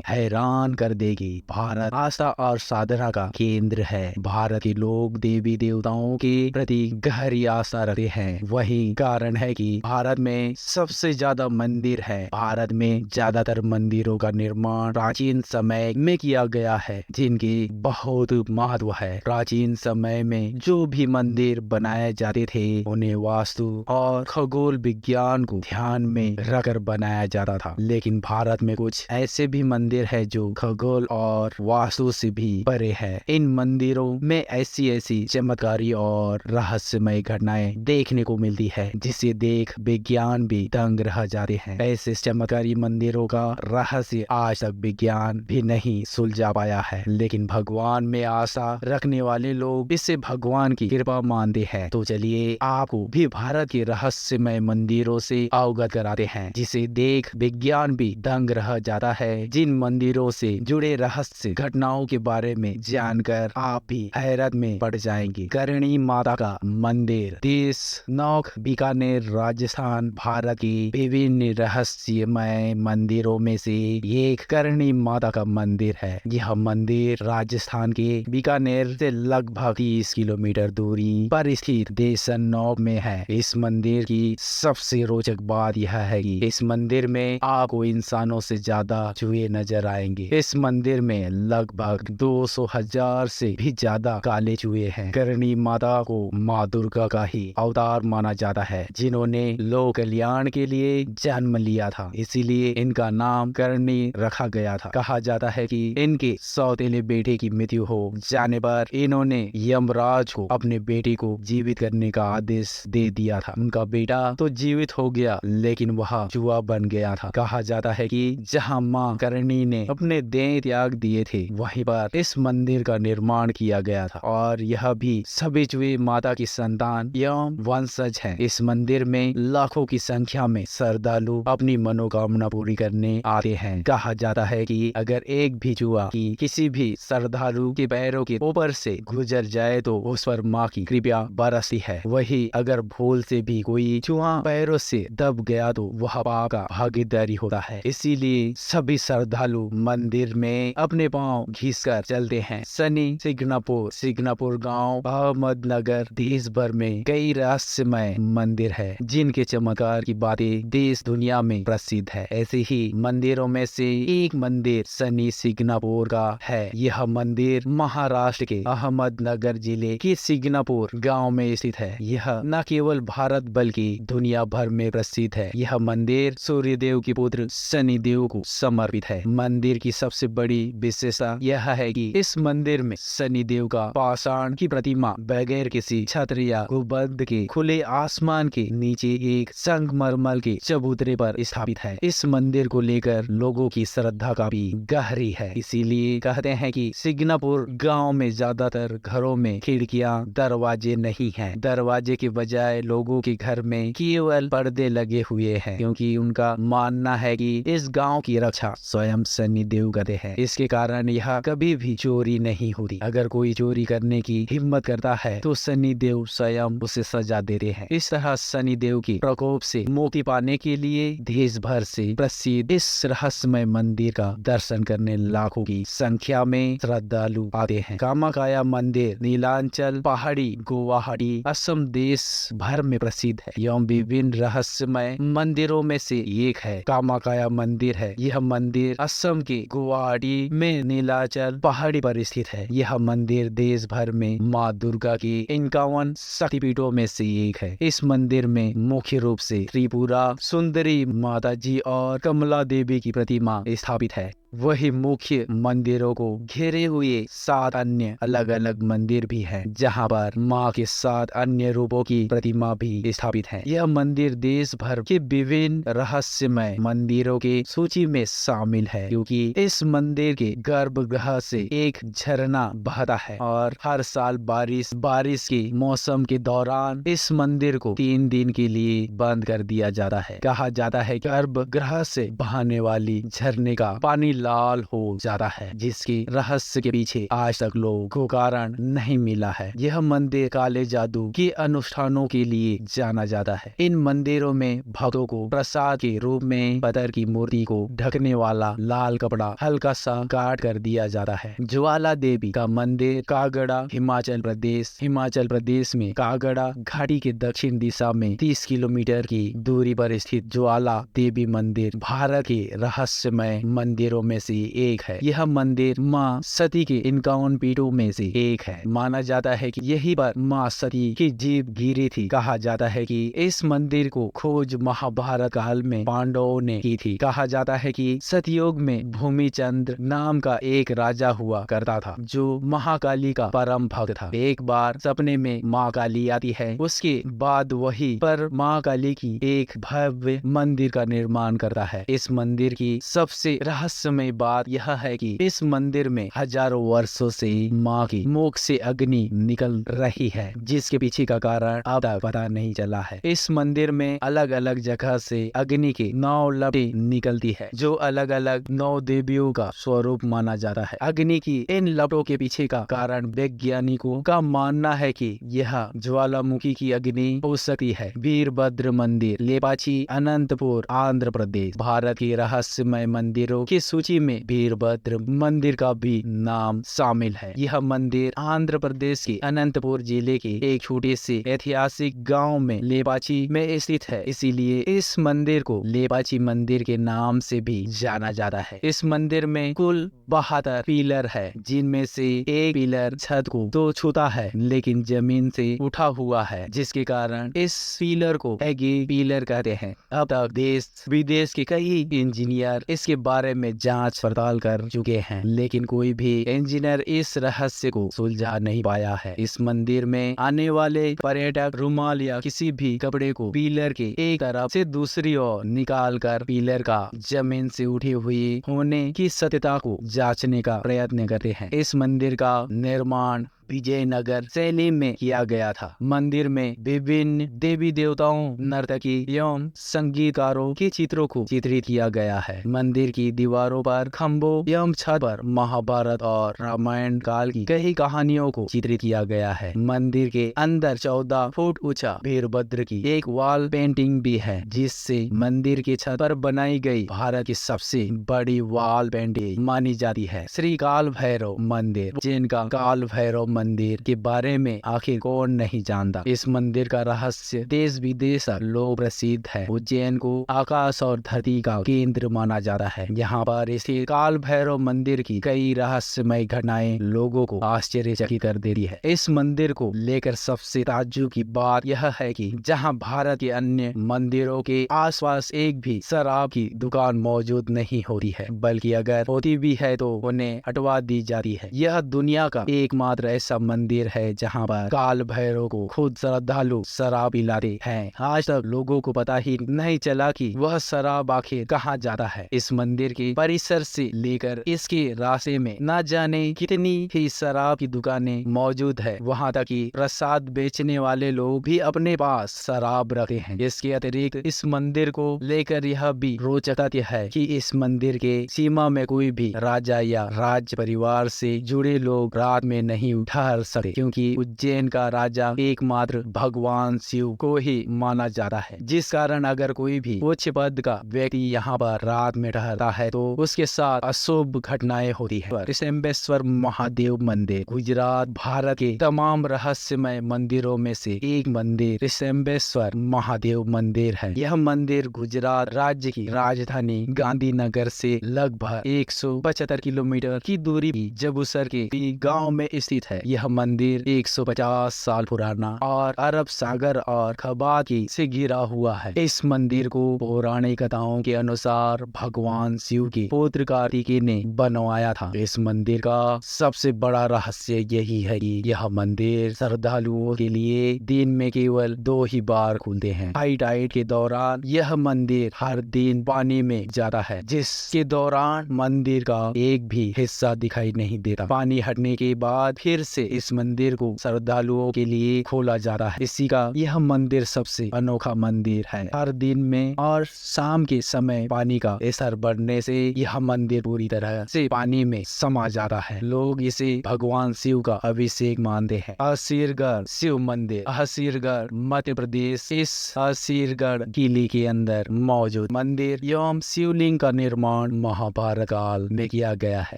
हैरान कर देगी। भारत आस्था और साधना का केंद्र है। भारत के लोग देवी देवताओं के प्रति गहरी आस्था रखते हैं। वही कारण है कि भारत में सबसे ज्यादा मंदिर है। भारत में ज्यादातर मंदिरों का निर्माण प्राचीन समय में किया गया है, जिनकी बहुत महत्व है। प्राचीन समय में जो भी मंदिर बनाए जाते थे उन्हें वास्तु और खगोल विज्ञान को ध्यान में रखकर बनाया जाता था। लेकिन भारत में कुछ ऐसे भी मंदिर है जो खगोल और वास्तु से भी परे है। इन मंदिरों में ऐसी ऐसी चमत्कारी और रहस्यमय घटनाएं देखने को मिलती है जिसे देख विज्ञान भी दंग रह जाते हैं। ऐसे चमत्कारी मंदिरों का रहस्य आज तक विज्ञान भी नहीं सुलझा पाया है, लेकिन भगवान में आशा रखने वाले लोग इसे भगवान की कृपा मानते हैं। तो चलिए आपको भी भारत के रहस्यमय मंदिरों से अवगत कराते हैं, जिसे देख विज्ञान भी दंग रह जाता है। जिन मंदिरों से जुड़े रहस्य घटनाओं के बारे में जानकर आप भी हैरत में पड़ जाएंगे। करणी माता का मंदिर देश नौख बीकानेर राजस्थान भारत की विभिन्न रहस्यमय मंदिरों में से एक करणी माता का मंदिर है। यह मंदिर राजस्थान के बीकानेर से लगभग 30 किलोमीटर दूरी पर स्थित देशनौख में है। इस मंदिर की सबसे रोचक बात यह है कि इस मंदिर में आपको इंसानों से ज्यादा चूहे नजर आएंगे। इस मंदिर में लगभग 200,000 से भी ज्यादा काले चूहे हैं। करणी माता को माँ दुर्गा का ही अवतार माना जाता है, जिन्होंने लोक कल्याण के लिए जन्म लिया था। इसीलिए इनका नाम करणी रखा गया था। कहा जाता है कि इनके सौतेले बेटे की मृत्यु हो जाने पर इन्होंने यमराज को अपने बेटे को जीवित करने का आदेश दे दिया था। उनका बेटा तो जीवित हो गया, लेकिन वह चूहा बन गया था। कहा जाता है कि जहां मां करणी ने अपने देह त्याग दिए थे, वहीं पर इस मंदिर का निर्माण किया गया था और यह भी सभी चूहे माता की संतान एवं वंशज हैं। इस मंदिर में लाखों की संख्या में श्रद्धालु अपनी मनोकामना पूरी करने आते हैं। कहा जाता है कि अगर एक भी चूहा की किसी भी श्रद्धालु के पैरों के ऊपर से गुजर जाए तो उस पर माँ की कृपा बरसती है। वही अगर भूल से भी कोई चूहा पैरों से दब गया तो वह पाप का भागीदारी होता है। इसीलिए सभी श्रद्धालु मंदिर में अपने पांव घिसकर चलते हैं। शनि सिग्नापुर गांव अहमदनगर देश भर में कई रहस्यमय मंदिर है, जिनके चमत्कार की बातें देश दुनिया में प्रसिद्ध है। ऐसे ही मंदिरों में से एक मंदिर शनि सिग्नापुर का है। यह मंदिर महाराष्ट्र के अहमदनगर जिले के सिग्नापुर गांव में स्थित है। यह न केवल भारत बल्कि दुनिया भर में प्रसिद्ध है। यह मंदिर सूर्य देव के पुत्र शनि देव को समर्पित है। मंदिर की सबसे बड़ी विशेषता यह है कि इस मंदिर में शनि देव का पाषाण की प्रतिमा बगैर किसी छत्र या गुंबद के खुले आसमान के नीचे एक संगमरमर के चबूतरे पर स्थापित है। इस मंदिर को लेकर लोगों की श्रद्धा काफी गहरी है। इसीलिए कहते हैं कि सिग्नापुर गांव में ज्यादातर घरों में खिड़कियां दरवाजे नहीं हैं। दरवाजे के बजाय लोगों के घर में केवल पर्दे लगे हुए हैं, क्योंकि उनका मानना है कि इस गांव की रक्षा स्वयं शनि देव करते हैं। इसके कारण यह कभी भी चोरी नहीं होती। अगर कोई चोरी करने की हिम्मत करता है तो शनि देव स्वयं उसे सजा देते हैं। इस तरह शनि देव के प्रकोप से मुक्ति पाने के लिए देश भर से प्रसिद्ध इस रहस्यमय मंदिर का दर्शन करने लाखों की संख्या में श्रद्धालु आते हैं। कामाकाया मंदिर नीलांचल पहाड़ी गुवाहाटी असम देश भर में प्रसिद्ध है एवं विभिन्न रहस्यमय मंदिरों में से एक है। कामाकाया मंदिर है। यह मंदिर असम के गुवाहाटी में नीलांचल पहाड़ी पर स्थित है। यह मंदिर देश भर में माँ दुर्गा की 51 शक्तिपीठों में से एक है। इस मंदिर में मुख्य रूप से त्रिपुरा सुंदरी माता जी और कमला देवी की प्रतिमा स्थापित है। वही मुख्य मंदिरों को घेरे हुए 7 अन्य अलग अलग मंदिर भी हैं, जहां पर माँ के 7 अन्य रूपों की प्रतिमा भी स्थापित है। यह मंदिर देश भर के विभिन्न रहस्यमय मंदिरों के सूची में शामिल है, क्योंकि इस मंदिर के गर्भगृह से एक झरना बहता है और हर साल बारिश के मौसम के दौरान इस मंदिर को 3 दिन के लिए बंद कर दिया जाता है। कहा जाता है कि गर्भगृह से बहने वाली झरने का पानी लाल हो जाता है, जिसके रहस्य के पीछे आज तक लोगों को कारण नहीं मिला है। यह मंदिर काले जादू के अनुष्ठानों के लिए जाना जाता है। इन मंदिरों में भक्तों को प्रसाद के रूप में पत्थर की मूर्ति को ढकने वाला लाल कपड़ा हल्का सा काट कर दिया जाता है। ज्वाला देवी का मंदिर कागड़ा हिमाचल प्रदेश में कागड़ा घाटी के दक्षिण दिशा में 30 किलोमीटर की दूरी पर स्थित ज्वाला देवी मंदिर भारत के रहस्यमय मंदिरों में से एक है। यह मंदिर माँ सती के 51 पीठों में से एक है। माना जाता है कि यही पर माँ सती की जीभ गिरी थी। कहा जाता है कि इस मंदिर को खोज महाभारत काल में पांडवों ने की थी। कहा जाता है कि सतयुग में भूमिचंद्र नाम का एक राजा हुआ करता था, जो महाकाली का परम भक्त था। एक बार सपने में माँ काली आती है। उसके बाद वही पर माँ काली की एक भव्य मंदिर का निर्माण करता है। इस मंदिर की सबसे रहस्यमय बात यह है कि इस मंदिर में हजारों वर्षों से माँ की मुख से अग्नि निकल रही है, जिसके पीछे का कारण अब तक पता नहीं चला है। इस मंदिर में अलग अलग जगह से अग्नि के 9 लपटें निकलती है, जो अलग अलग 9 देवियों का स्वरूप माना जाता है। अग्नि की इन लपटों के पीछे का कारण वैज्ञानिकों का मानना है कि यह ज्वालामुखी की अग्नि हो सकती है। वीरभद्र मंदिर लेपाची, अनंतपुर, आंध्र प्रदेश। भारत के रहस्यमय मंदिरों की सूची में वीरभद्र मंदिर का भी नाम शामिल है। यह मंदिर आंध्र प्रदेश के अनंतपुर जिले के एक छोटे से ऐतिहासिक गांव में लेपाची में स्थित है, इसीलिए इस मंदिर को लेपाची मंदिर के नाम से भी जाना जाता है। इस मंदिर में कुल 72 पिलर है, जिनमें से एक पिलर छत को तो छूता है लेकिन जमीन से उठा हुआ है, जिसके कारण इस पिलर को एगी पिलर कहते हैं। अब तक देश विदेश के कई इंजीनियर इसके बारे में जांच पड़ताल कर चुके हैं, लेकिन कोई भी इंजीनियर इस रहस्य को सुलझा नहीं पाया है। इस मंदिर में आने वाले पर्यटक रुमाल या किसी भी कपड़े को पिलर के एक तरफ से दूसरी ओर निकाल कर पिलर का जमीन से उठी हुई होने की सत्यता को जांचने का प्रयत्न करते हैं। इस मंदिर का निर्माण विजयनगर शैली में किया गया था। मंदिर में विभिन्न देवी देवताओं, नर्तकी एवं संगीतकारों के चित्रों को चित्रित किया गया है। मंदिर की दीवारों पर, खम्भों एवं छत पर महाभारत और रामायण काल की कई कहानियों को चित्रित किया गया है। मंदिर के अंदर 14 फुट ऊंचा वीरभद्र की एक वॉल पेंटिंग भी है, जिससे मंदिर की छत पर बनाई गई भारत की सबसे बड़ी वॉल पेंटिंग मानी जाती है। श्री काल भैरव मंदिर, जिनका काल भैरव मंदिर के बारे में आखिर कौन नहीं जानता। इस मंदिर का रहस्य देश विदेश तक लोक प्रसिद्ध है। उज्जैन को आकाश और धरती का केंद्र माना जाता है। यहाँ पर स्थित काल भैरव मंदिर की कई रहस्यमय घटनाएं लोगों को आश्चर्यचकित कर देती है। इस मंदिर को लेकर सबसे ताज्जुब की बात यह है कि जहाँ भारत के अन्य मंदिरों के आसपास एक भी शराब की दुकान मौजूद नहीं होती है, बल्कि अगर होती भी है तो उन्हें हटवा दी जाती है। यह दुनिया का एकमात्र ऐसा मंदिर है जहां पर काल भैरव को खुद श्रद्धालु शराब पिलाते हैं। आज तक लोगों को पता ही नहीं चला कि वह शराब आखिर कहाँ जाता है। इस मंदिर के परिसर से लेकर इसके रास्ते में न जाने कितनी ही शराब की दुकानें मौजूद है। वहां तक कि प्रसाद बेचने वाले लोग भी अपने पास शराब रखते हैं। इसके अतिरिक्त इस मंदिर को लेकर यह भी रोचक तथ्य है कि इस मंदिर के सीमा में कोई भी राजा या राज परिवार से जुड़े लोग रात में नहीं ठहर सकते, क्योंकि उज्जैन का राजा एकमात्र भगवान शिव को ही माना जाता है। जिस कारण अगर कोई भी उच्च पद का व्यक्ति यहाँ पर रात में ठहरता है तो उसके साथ अशुभ घटनाएं होती है। त्रिशंबेश्वर महादेव मंदिर गुजरात भारत के तमाम रहस्यमय मंदिरों में से एक मंदिर त्रिशंबेश्वर महादेव मंदिर है। यह मंदिर गुजरात राज्य की राजधानी गांधीनगर से लगभग 175 किलोमीटर की दूरी जबूसर के गांव में स्थित है। यह मंदिर 150 साल पुराना और अरब सागर और खबात से घिरा हुआ है। इस मंदिर को पौराणिक कथाओं के अनुसार भगवान शिव के पुत्र कार्तिकेय ने बनवाया था। इस मंदिर का सबसे बड़ा रहस्य यही है कि यह मंदिर श्रद्धालुओं के लिए दिन में केवल 2 ही बार खुलते हैं। हाई टाइड के दौरान यह मंदिर हर दिन पानी में जाता है, जिसके दौरान मंदिर का एक भी हिस्सा दिखाई नहीं देता। पानी हटने के बाद फिर से इस मंदिर को श्रद्धालुओं के लिए खोला जाता है। इसी का यह मंदिर सबसे अनोखा मंदिर है। हर दिन में और शाम के समय पानी का स्तर बढ़ने से यह मंदिर पूरी तरह से पानी में समा जाता है। लोग इसे भगवान शिव का अभिषेक मानते हैं। असीरगढ़ शिव मंदिर, असीरगढ़ मध्य प्रदेश। इस असीरगढ़ किले के अंदर मौजूद मंदिर एवं शिवलिंग का निर्माण महाभारत काल में किया गया है।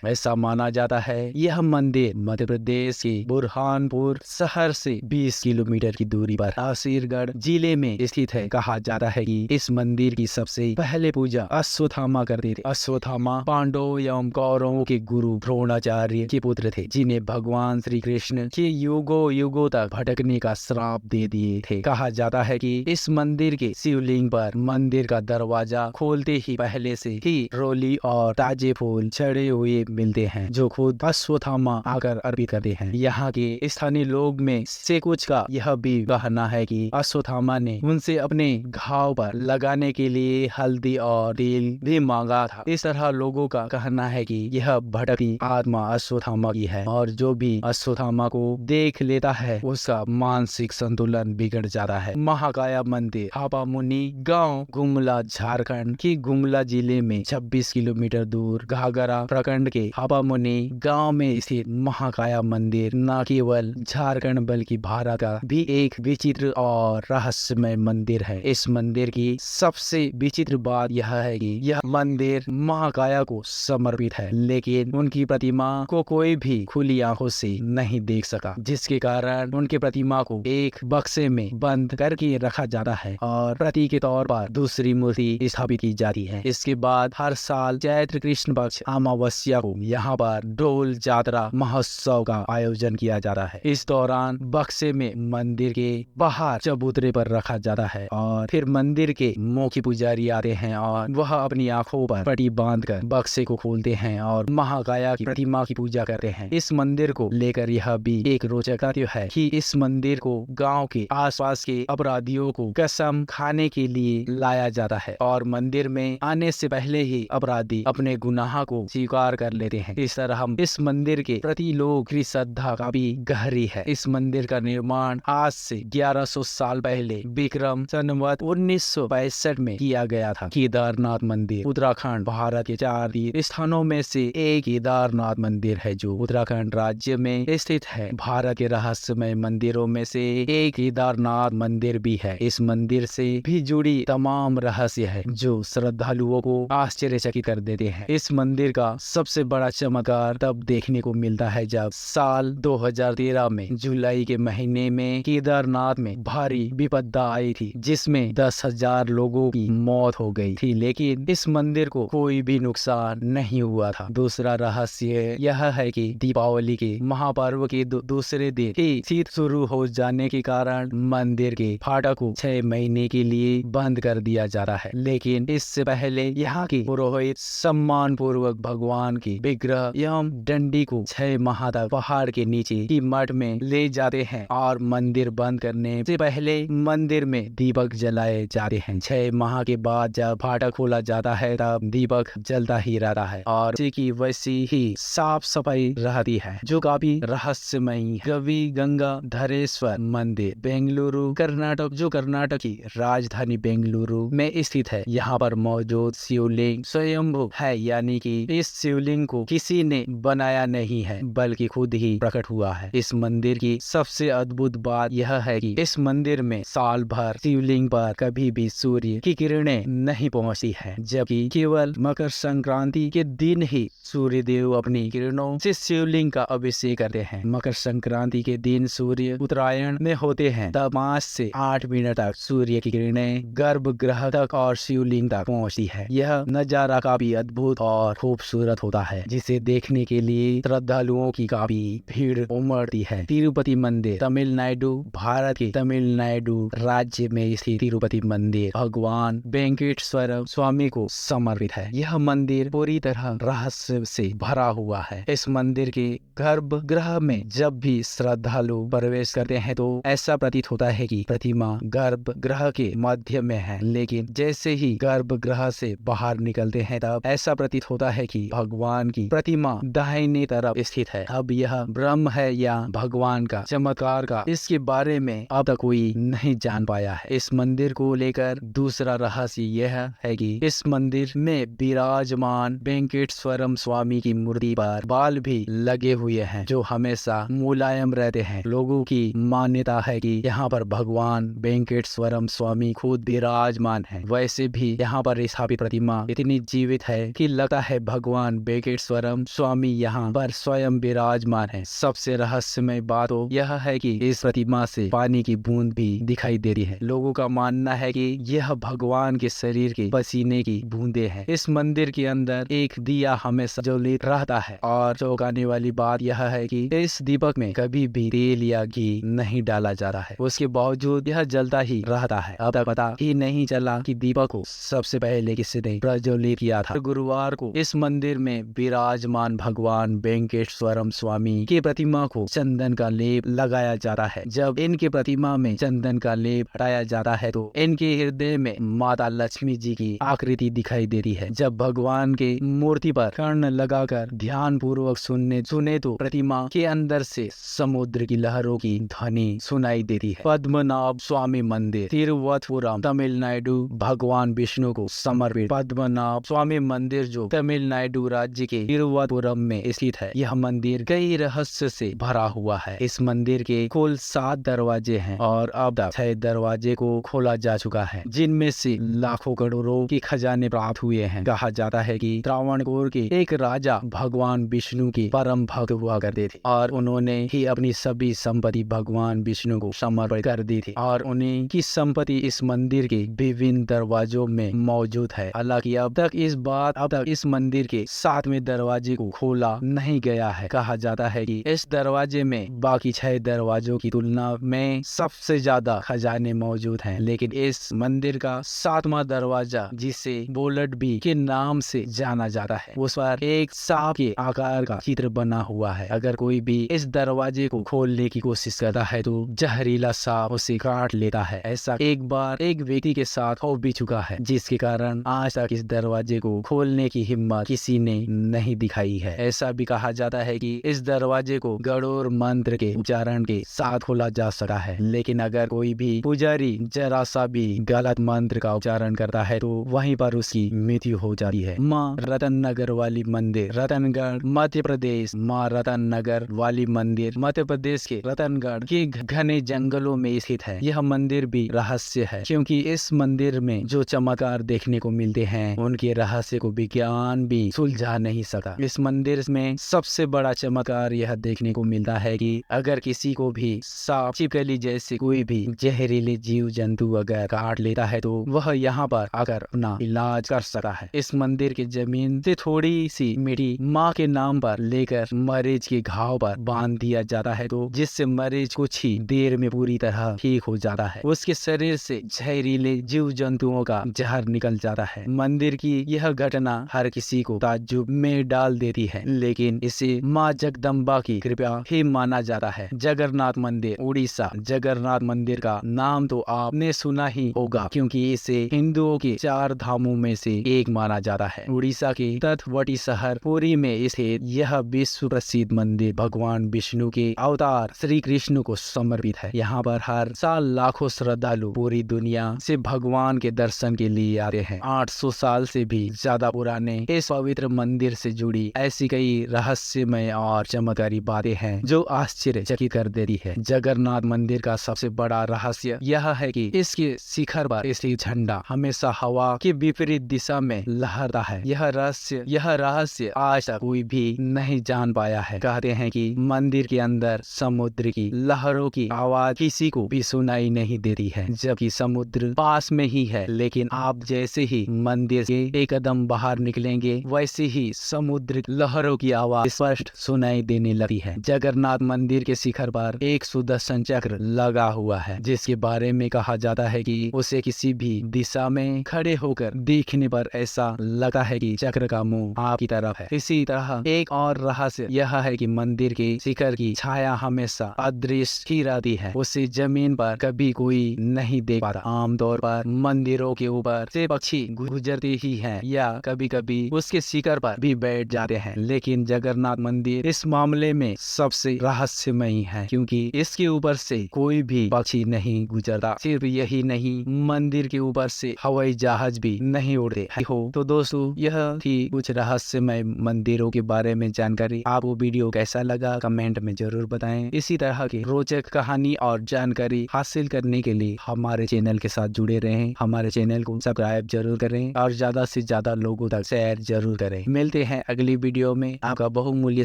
ऐसा माना जाता है यह मंदिर मध्य प्रदेश के बुरहानपुर शहर से 20 किलोमीटर की दूरी पर असीरगढ़ जिले में स्थित है। कहा जाता है कि इस मंदिर की सबसे पहले पूजा अश्वत्थामा करते थे। अश्वत्थामा पांडवों एवं कौरवों के गुरु द्रोणाचार्य के पुत्र थे, जिन्हें भगवान श्री कृष्ण के युगों युगों तक भटकने का श्राप दे दिए थे। कहा जाता है कि इस मंदिर के शिवलिंग पर मंदिर का दरवाजा खोलते ही पहले से ही रोली और ताजे फूल चढ़े हुए मिलते हैं, जो खुद अश्वत्थामा आकर अर्पित करते हैं। यहाँ के स्थानीय लोग में से कुछ का यह भी कहना है कि अश्वत्थामा ने उनसे अपने घाव पर लगाने के लिए हल्दी और तेल भी मांगा था। इस तरह लोगों का कहना है कि यह भटकी आत्मा अश्वत्थामा की है और जो भी अश्वत्थामा को देख लेता है उसका मानसिक संतुलन बिगड़ जाता है। महाकाया मंदिर हापामुनि गांव गुमला झारखंड के गुमला जिले में 26 किलोमीटर दूर घाघरा प्रखंड के हापामुनि गांव में स्थित महाकाया मंदिर न केवल झारखंड बल्कि भारत का भी एक विचित्र और रहस्यमय मंदिर है। इस मंदिर की सबसे विचित्र बात यह है कि यह मंदिर महाकाया को समर्पित है, लेकिन उनकी प्रतिमा को कोई भी खुली आंखों से नहीं देख सका, जिसके कारण उनके प्रतिमा को एक बक्से में बंद करके रखा जाता है और प्रतीक के तौर पर दूसरी मूर्ति स्थापित की जाती है। इसके बाद हर साल चैत्र कृष्ण पक्ष अमावस्या को यहाँ पर डोल जात्रा महोत्सव का आयोजन किया जाता है। इस दौरान बक्से में मंदिर के बाहर चबूतरे पर रखा जाता है और फिर मंदिर के मुख्य पुजारी आते हैं और वह अपनी आंखों पर पट्टी बांधकर बक्से को खोलते हैं और महाकाया की प्रतिमा की पूजा करते हैं। इस मंदिर को लेकर यह भी एक रोचक तथ्य है कि इस मंदिर को गांव के आसपास के अपराधियों को कसम खाने के लिए लाया जाता है और मंदिर में आने से पहले ही अपराधी अपने गुनाह को स्वीकार कर लेते हैं। इस तरह हम इस मंदिर के प्रति लोग की श्रद्धा काफी गहरी है। इस मंदिर का निर्माण आज से 1100 साल पहले विक्रम संवत 1965 में किया गया था। केदारनाथ मंदिर उत्तराखंड भारत के 4 तीर्थ स्थानों में से एक केदारनाथ मंदिर है, जो उत्तराखंड राज्य में स्थित है। भारत के रहस्यमय मंदिरों में से एक केदारनाथ मंदिर भी है। इस मंदिर से भी जुड़ी तमाम रहस्य है जो श्रद्धालुओं को आश्चर्यचकित कर देते हैं। इस मंदिर का सबसे बड़ा चमत्कार तब देखने को मिलता है जब साल 2013 में जुलाई के महीने में केदारनाथ में भारी विपदा आई थी, जिसमें 10,000 लोगों की मौत हो गई थी, लेकिन इस मंदिर को कोई भी नुकसान नहीं हुआ था। दूसरा रहस्य यह है कि दीपावली के महापर्व के दूसरे दिन ही शीत शुरू हो जाने के कारण मंदिर के फाटक को 6 महीने के लिए बंद कर दिया जाता है, लेकिन इससे पहले यहाँ के पुरोहित सम्मान पूर्वक भगवान के विग्रह एवं डंडी को 6 माह तक पहाड़ के नीचे की मठ में ले जाते हैं और मंदिर बंद करने से पहले मंदिर में दीपक जलाए जाते हैं। 6 माह के बाद जब फाटक खोला जाता है तब दीपक जलता ही रहता है और की वैसी ही साफ सफाई रहती है, जो काफी रहस्यमयी है। गवि गंगा धरेश्वर मंदिर बेंगलुरु कर्नाटक, जो कर्नाटक की राजधानी बेंगलुरु में स्थित है। यहाँ पर मौजूद शिवलिंग स्वयंभू है, यानी कि इस शिवलिंग को किसी ने बनाया नहीं है बल्कि खुद ही प्रकट हुआ है। इस मंदिर की सबसे अद्भुत बात यह है कि इस मंदिर में साल भर शिवलिंग पर कभी भी सूर्य की किरणें नहीं पहुँचती है, जबकि केवल मकर संक्रांति के दिन ही सूर्य देव अपनी किरणों से शिवलिंग का अभिषेक करते हैं। मकर संक्रांति के दिन सूर्य उत्तरायण में होते हैं, तब 5 से 8 मिनट तक सूर्य की किरणें गर्भगृह तक और शिवलिंग तक पहुँचती है। यह नजारा काफी अद्भुत और खूबसूरत होता है, जिसे देखने के लिए श्रद्धालुओं की काफी भीड़ उमड़ती है। तिरुपति मंदिर तमिलनाडु भारत के तमिलनाडु राज्य में स्थित तिरुपति मंदिर भगवान वेंकटेश्वर स्वामी को समर्पित है। यह मंदिर पूरी तरह रहस्य से भरा हुआ है। इस मंदिर के गर्भगृह में जब भी श्रद्धालु प्रवेश करते हैं तो ऐसा प्रतीत होता है कि प्रतिमा गर्भगृह के मध्य में है, लेकिन जैसे ही गर्भगृह से बाहर निकलते हैं तब ऐसा प्रतीत होता है कि भगवान की प्रतिमा दाहिने तरफ स्थित है। अब यह भ्रम है या भगवान का चमत्कार का, इसके बारे में अब तक कोई नहीं जान पाया है। इस मंदिर को लेकर दूसरा रहस्य यह है कि इस मंदिर में विराजमान वेंकटेश्वरम स्वामी की मूर्ति पर बाल भी लगे हुए हैं जो हमेशा मुलायम रहते हैं। लोगों की मान्यता है कि यहाँ पर भगवान वेंकटेश्वरम स्वामी खुद विराजमान है। वैसे भी यहाँ पर स्थापित प्रतिमा इतनी जीवित है कि लगता है भगवान वेंकटेश्वरम स्वामी यहाँ पर स्वयं विराजमान है। सबसे रहस्यमय बात तो यह है कि इस प्रतिमा से पानी की बूंद भी दिखाई दे रही है। लोगों का मानना है कि यह भगवान के शरीर के पसीने की बूंदे हैं। इस मंदिर के अंदर एक दिया हमेशा ज्वलित रहता है और चौंकाने वाली बात यह है कि इस दीपक में कभी भी तेल या घी नहीं डाला जा रहा है। उसके बावजूद यह जलता ही रहता है। अब तक पता ही नहीं चला कि दीपक को सबसे पहले किसने प्रज्वलित किया था। गुरुवार को इस मंदिर में विराजमान भगवान वेंकटेश्वरम स्वामी की प्रतिमा को चंदन का लेप लगाया जाता है। जब इनकी प्रतिमा में चंदन का लेप हटाया जाता है तो इनके हृदय में माता लक्ष्मी जी की आकृति दिखाई देती है। जब भगवान के मूर्ति पर कर्ण लगाकर ध्यान पूर्वक सुने तो प्रतिमा के अंदर से समुद्र की लहरों की ध्वनि सुनाई देती है। पद्मनाभ स्वामी मंदिर, तिरुवनंतपुरम, तमिलनाडु। भगवान विष्णु को समर्पित पद्मनाभ स्वामी मंदिर जो तमिलनाडु राज्य के तिरुवनंतपुरम में स्थित है। यह मंदिर कई रहस्य से भरा हुआ है। इस मंदिर के कुल 7 दरवाजे हैं और अब तक 6 दरवाजे को खोला जा चुका है, जिनमें से लाखों करोड़ों के खजाने प्राप्त हुए हैं। कहा जाता है कि त्रावणकोर के एक राजा भगवान विष्णु के परम भक्त हुआ करते थे और उन्होंने ही अपनी सभी संपत्ति भगवान विष्णु को समर्पित कर दी थी और उन्हीं की संपत्ति इस मंदिर के विभिन्न दरवाजों में मौजूद है। हालांकि अब तक इस मंदिर के 7वें दरवाजे को खोला नहीं गया है। कहा जाता है कि इस दरवाजे में बाकी 6 दरवाजों की तुलना में सबसे ज्यादा खजाने मौजूद हैं, लेकिन इस मंदिर का 7वां दरवाजा, जिसे बोलट बी के नाम से जाना जाता है, उस पर एक सांप के आकार का चित्र बना हुआ है। अगर कोई भी इस दरवाजे को खोलने की कोशिश करता है तो जहरीला सांप उसे काट लेता है। ऐसा एक बार एक व्यक्ति के साथ हो भी चुका है, जिसके कारण आज तक इस दरवाजे को खोलने की हिम्मत किसी ने नहीं दिखाई है। ऐसा भी कहा जाता है कि इस दरवाजे को गरुड़ मंत्र के उच्चारण के साथ खोला जा सकता है, लेकिन अगर कोई भी पुजारी जरा सा भी गलत मंत्र का उच्चारण करता है तो वहीं पर उसकी मृत्यु हो जाती है। माँ रतन नगर वाली मंदिर, रतनगढ़, मध्य प्रदेश। माँ रतन नगर वाली मंदिर मध्य प्रदेश के रतनगढ़ के घने जंगलों में स्थित है। यह मंदिर भी रहस्य है, क्योंकि इस मंदिर में जो चमत्कार देखने को मिलते हैं उनके रहस्य को विज्ञान भी सुलझा नहीं सकता। इस मंदिर में सबसे बड़ा चमत्कार यह देखने को मिलता है कि अगर किसी को भी सांप, छिपकली जैसे कोई भी जहरीले जीव जंतु अगर काट लेता है तो वह यहाँ पर आकर अपना इलाज कर सकता है। इस मंदिर के जमीन से थोड़ी सी मिट्टी माँ के नाम पर लेकर मरीज के घाव पर बांध दिया जाता है तो जिससे मरीज कुछ ही देर में पूरी तरह ठीक हो जाता है। उसके शरीर से जहरीले जीव जंतुओं का जहर निकल जाता है। मंदिर की यह घटना हर किसी को ताज्जुब में डाल देती है, लेकिन इसे माँ जगदम्बा की कृपा ही माना जाता है। जगन्नाथ मंदिर, उड़ीसा। जगन्नाथ मंदिर का नाम तो आपने सुना ही होगा, क्योंकि इसे हिंदुओं के 4 धामों में से एक माना जाता है। उड़ीसा के तटवर्ती शहर पुरी में स्थित यह विश्व प्रसिद्ध मंदिर भगवान विष्णु के अवतार श्री कृष्ण को समर्पित है। यहाँ पर हर साल लाखों श्रद्धालु पूरी दुनिया से भगवान के दर्शन के लिए आते हैं। 800 साल से भी ज्यादा पुराने इस पवित्र मंदिर से जुड़ी ऐसी कई रहस्यमय और चमत्कारी बातें हैं जो आश्चर्यचकित कर देती है। जगन्नाथ मंदिर का सबसे बड़ा रहस्य यह है कि इसके शिखर पर स्थित झंडा हमेशा हवा के विपरीत दिशा में लहरता है। यह रहस्य आज तक कोई भी नहीं जान पाया है। कहते हैं कि मंदिर के अंदर समुद्र की लहरों की आवाज किसी को भी सुनाई नहीं देती है, जबकि समुद्र पास में ही है। लेकिन आप जैसे ही मंदिर से एक कदम बाहर निकलेंगे वैसे ही समुद्र लहरों की आवाज स्पष्ट सुनाई देने लगती है। जगन्नाथ मंदिर के शिखर पर एक सुदर्शन चक्र लगा हुआ है, जिसके बारे में कहा जाता है कि उसे किसी भी दिशा में खड़े होकर देखने पर ऐसा लगता है कि चक्र का मुंह आपकी तरफ है। इसी तरह एक और रहस्य यह है कि मंदिर के शिखर की छाया हमेशा अदृश्य ही रहती है, उसे जमीन पर कभी कोई नहीं देख पाता। आमतौर पर मंदिरों के ऊपर से पक्षी गुजरते ही हैं या कभी कभी उसके शिखर पर भी बैठ जाते हैं, लेकिन जगन्नाथ मंदिर इस मामले में सबसे रहस्यमयी है, क्योंकि इसके ऊपर से कोई भी पक्षी नहीं गुजरता। सिर्फ यही नहीं, मंदिर के ऊपर से हवाई जहाज भी नहीं उड़ते हो। तो दोस्तों, यह थी कुछ रहस्यमय मंदिरों के बारे में जानकारी। आपको वीडियो कैसा लगा कमेंट में जरूर बताएं। इसी तरह की रोचक कहानी और जानकारी हासिल करने के लिए हमारे चैनल के साथ जुड़े रहें। हमारे चैनल को सब्सक्राइब जरूर करें और ज्यादा से ज्यादा लोगों तक शेयर जरूर करें। मिलते हैं अगली वीडियो में। आपका बहुमूल्य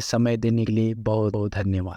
समय देने के लिए बहुत बहुत धन्यवाद।